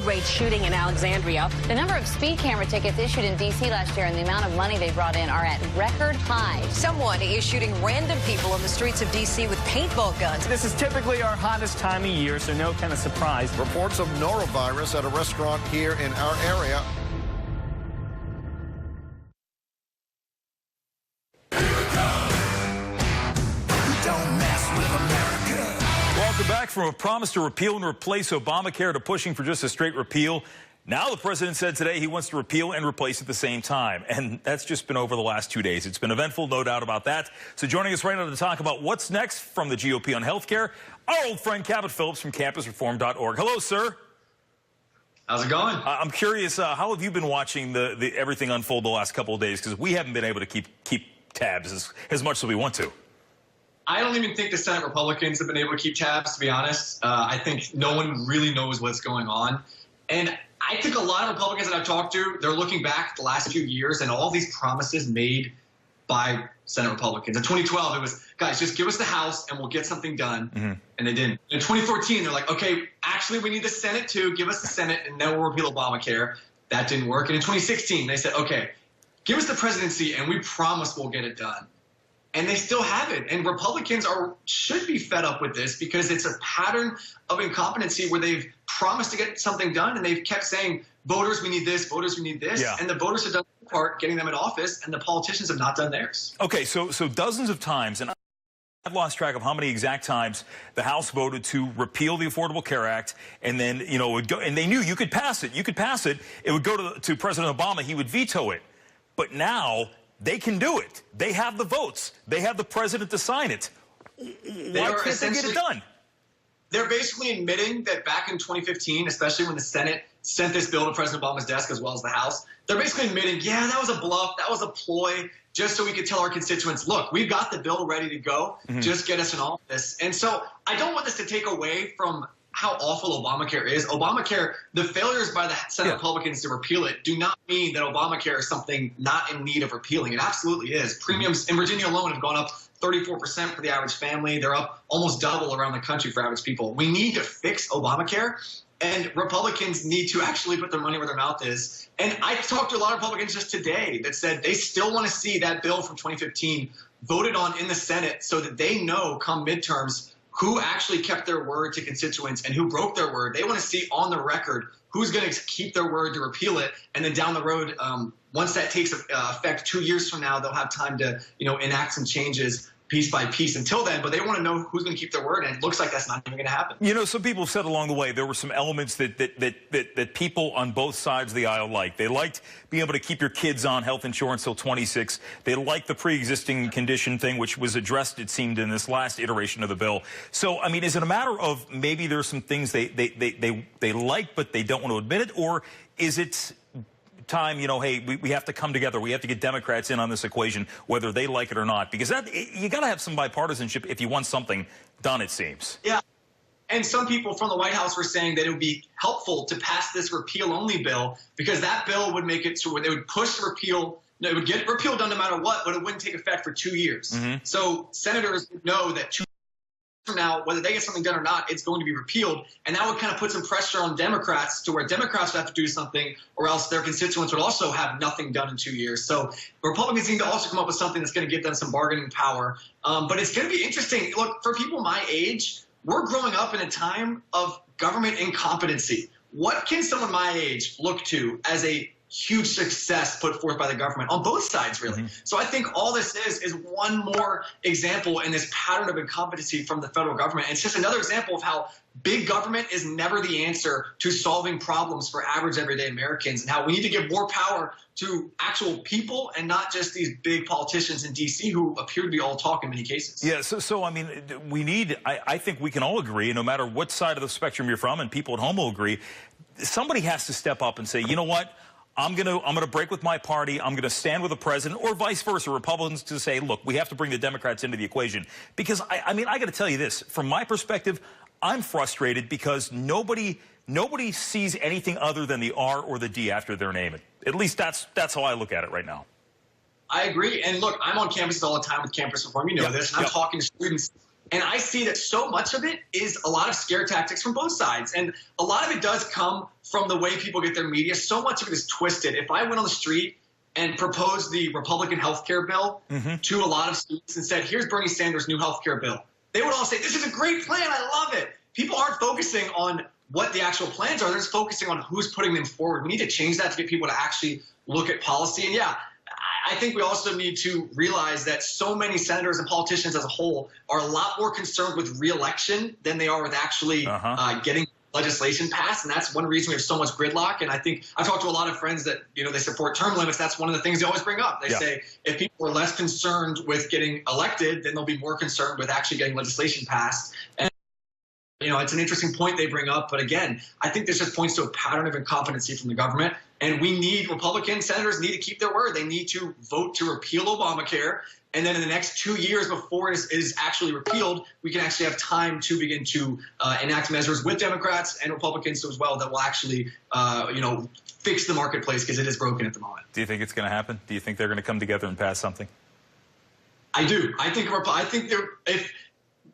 road rage shooting in Alexandria. The number of speed camera tickets issued in D.C. last year and the amount of money they brought in are at record highs. Someone is shooting random people on the streets of D.C. with paintball guns. This is typically our hottest time of year, so no kind of surprise. Reports of norovirus at a restaurant here in our area. Welcome back. From a promise to repeal and replace Obamacare to pushing for just a straight repeal. Now the president said today he wants to repeal and replace at the same time. And that's just been over the last 2 days. It's been eventful, no doubt about that. So joining us right now to talk about what's next from the GOP on health care, our old friend Cabot Phillips from campusreform.org. Hello, sir. How's it going? I'm curious, how have you been watching the everything unfold the last couple of days? Because we haven't been able to keep tabs as much as we want to. I don't even think the Senate Republicans have been able to keep tabs, to be honest. I think no one really knows what's going on. And I think a lot of Republicans that I've talked to, they're looking back the last few years and all these promises made by Senate Republicans. In 2012, it was, guys, just give us the House and we'll get something done. And they didn't. In 2014, they're like, okay, actually, we need the Senate too. Give us the Senate and then we'll repeal Obamacare. That didn't work. And in 2016, they said, okay, give us the presidency and we promise we'll get it done. And they still haven't. And Republicans should be fed up with this because it's a pattern of incompetency where they've promised to get something done and they've kept saying, voters, we need this, voters, we need this. Yeah. And the voters have done their part getting them in office and the politicians have not done theirs. Okay, so dozens of times, and I've lost track of how many exact times the House voted to repeal the Affordable Care Act, and then, you know, it would go, and they knew you could pass it. You could pass it. It would go to President Obama. He would veto it. But now they can do it. They have the votes. They have the president to sign it. Why can't they get it done? They're basically admitting that back in 2015, especially when the Senate sent this bill to President Obama's desk as well as the House, they're basically admitting, yeah, that was a bluff, that was a ploy, just so we could tell our constituents, look, we've got the bill ready to go, just get us in office. And so I don't want this to take away from how awful Obamacare is. Obamacare, the failures by the Senate Republicans to repeal it do not mean that Obamacare is something not in need of repealing. It absolutely is. Premiums in Virginia alone have gone up 34% for the average family. They're up almost double around the country for average people. We need to fix Obamacare, and Republicans need to actually put their money where their mouth is. And I talked to a lot of Republicans just today that said they still want to see that bill from 2015 voted on in the Senate so that they know come midterms who actually kept their word to constituents and who broke their word. They want to see on the record who's going to keep their word to repeal it. And then down the road, once that takes effect 2 years from now, they'll have time to, enact some changes piece by piece until then, but they want to know who's going to keep their word, and it looks like that's not even going to happen. You know, some people have said along the way there were some elements that people on both sides of the aisle liked. They liked being able to keep your kids on health insurance till 26. They liked the pre-existing condition thing, which was addressed, it seemed, in this last iteration of the bill. So, I mean, is it a matter of maybe there's some things they like, but they don't want to admit it, or is it time, hey, we have to come together. We have to get Democrats in on this equation, whether they like it or not, because you got to have some bipartisanship if you want something done, it seems. Yeah. And some people from the White House were saying that it would be helpful to pass this repeal-only bill because that bill would make it so where they would push the repeal. It would get repeal done no matter what, but it wouldn't take effect for 2 years. So senators would know that 2 years from now, whether they get something done or not, it's going to be repealed. And that would kind of put some pressure on Democrats to where Democrats would have to do something or else their constituents would also have nothing done in 2 years. So Republicans need to also come up with something that's going to give them some bargaining power. But it's going to be interesting. Look, for people my age, we're growing up in a time of government incompetency. What can someone my age look to as a huge success put forth by the government on both sides, really? So I think all this is one more example in this pattern of incompetency from the federal government. It's just another example of how big government is never the answer to solving problems for average everyday Americans, and how we need to give more power to actual people and not just these big politicians in D.C. who appear to be all talk in many cases. Yeah, so I mean, I think we can all agree, no matter what side of the spectrum you're from, and people at home will agree, somebody has to step up and say, you know what? I'm gonna break with my party. I'm gonna stand with the president, or vice versa. Republicans to say, look, we have to bring the Democrats into the equation. Because I mean, I got to tell you this. From my perspective, I'm frustrated because nobody sees anything other than the R or the D after their name. At least that's how I look at it right now. I agree. And look, I'm on campuses all the time with Campus Reform. You know this. And I'm talking to students And I see that so much of it is a lot of scare tactics from both sides. And a lot of it does come from the way people get their media. So much of it is twisted. If I went on the street and proposed the Republican health care bill to a lot of students and said, here's Bernie Sanders' new health care bill, they would all say, this is a great plan. I love it. People aren't focusing on what the actual plans are. They're just focusing on who's putting them forward. We need to change that to get people to actually look at policy. And yeah, I think we also need to realize that so many senators and politicians as a whole are a lot more concerned with re-election than they are with actually getting legislation passed. And that's one reason we have so much gridlock. And I think I've talked to a lot of friends that, you know, they support term limits. That's one of the things they always bring up. They say if people are less concerned with getting elected, then they'll be more concerned with actually getting legislation passed. And you know, it's an interesting point they bring up. But again, I think this just points to a pattern of incompetency from the government. And we need Republican senators need to keep their word. They need to vote to repeal Obamacare. And then in the next 2 years before it is actually repealed, we can actually have time to begin to enact measures with Democrats and Republicans as well that will actually, you know, fix the marketplace because it is broken at the moment. Do you think it's going to happen? Do you think they're going to come together and pass something? I do. I think if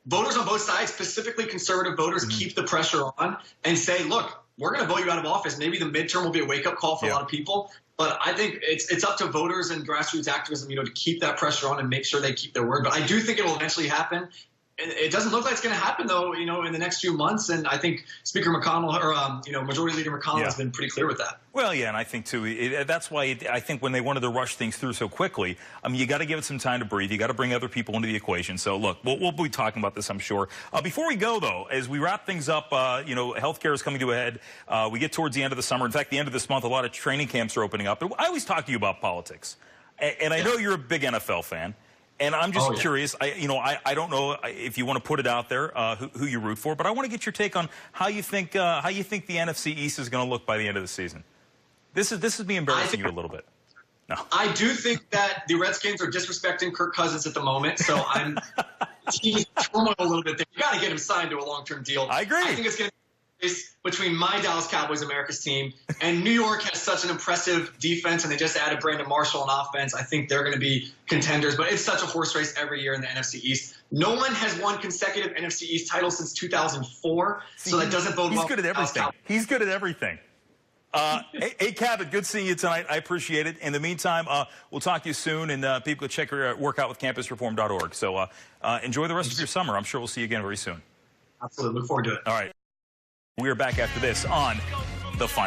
voters on both sides, specifically conservative voters, keep the pressure on and say, look, we're going to vote you out of office. Maybe the midterm will be a wake-up call for a lot of people. But I think it's up to voters and grassroots activism, you know, to keep that pressure on and make sure they keep their word. But I do think it will eventually happen. It doesn't look like it's going to happen, though, you know, in the next few months. And I think Speaker McConnell or, you know, Majority Leader McConnell has been pretty clear with that. Well, yeah, and I think, too, that's why I think when they wanted to rush things through so quickly, I mean, you got to give it some time to breathe. You got to bring other people into the equation. So, look, we'll be talking about this, I'm sure. Before we go, though, as we wrap things up, you know, healthcare is coming to a head. We get towards the end of the summer. In fact, the end of this month, a lot of training camps are opening up. But I always talk to you about politics. And I know you're a big NFL fan. And I'm just curious, I don't know if you want to put it out there who you root for, but I want to get your take on how you think the NFC East is going to look by the end of the season. This is me embarrassing you a little bit. No. I do think that the Redskins are disrespecting Kirk Cousins at the moment, so I'm teasing turmoil a little bit there. You got to get him signed to a long-term deal. I agree. I think it's going to between my Dallas Cowboys, America's team, and New York has such an impressive defense, and they just added Brandon Marshall on offense. I think they're going to be contenders, but it's such a horse race every year in the NFC East. No one has won consecutive NFC East titles since 2004, so that doesn't bode well. He's good at everything. He's good at everything. Hey, Cabot, good seeing you tonight. I appreciate it. In the meantime, we'll talk to you soon, and people can check your work out with campusreform.org. So enjoy the rest of your summer. I'm sure we'll see you again very soon. Absolutely. Look forward to it. All right. We are back after this on The Final.